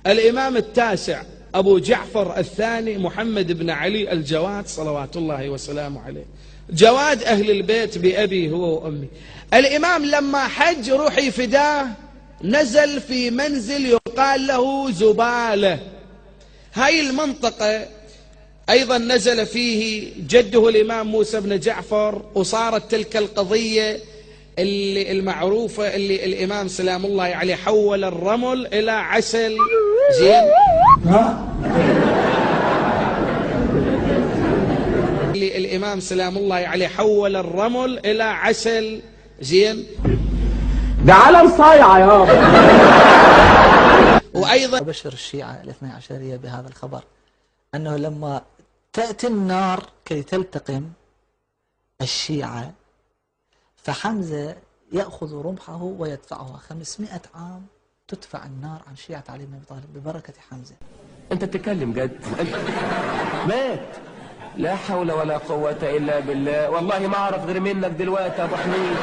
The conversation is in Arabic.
الإمام التاسع أبو جعفر الثاني محمد بن علي الجواد صلوات الله وسلامه عليه، جواد أهل البيت بأبي هو وأمي. الإمام لما حج روحي فداه نزل في منزل يقال له زبالة. هاي المنطقة أيضا نزل فيه جده الإمام موسى بن جعفر، وصارت تلك القضية اللي المعروفة اللي الإمام سلام الله عليه حول الرمل إلى عسل. زين، اللي الإمام سلام الله عليه حول الرمل إلى عسل. زين، ده علم صايعة يابا. وأيضا أبشر الشيعة الاثني عشرية بهذا الخبر، أنه لما تأتي النار كي تلتقم الشيعة فحمزة يأخذ رمحه ويدفعها. 500 عام تدفع النار عن شيعة علي بن أبي طالب ببركة حمزة. أنت بتتكلم جد؟ مات. لا حول ولا قوة إلا بالله. والله ما أعرف غير منك دلوقتي يا أبو حميد.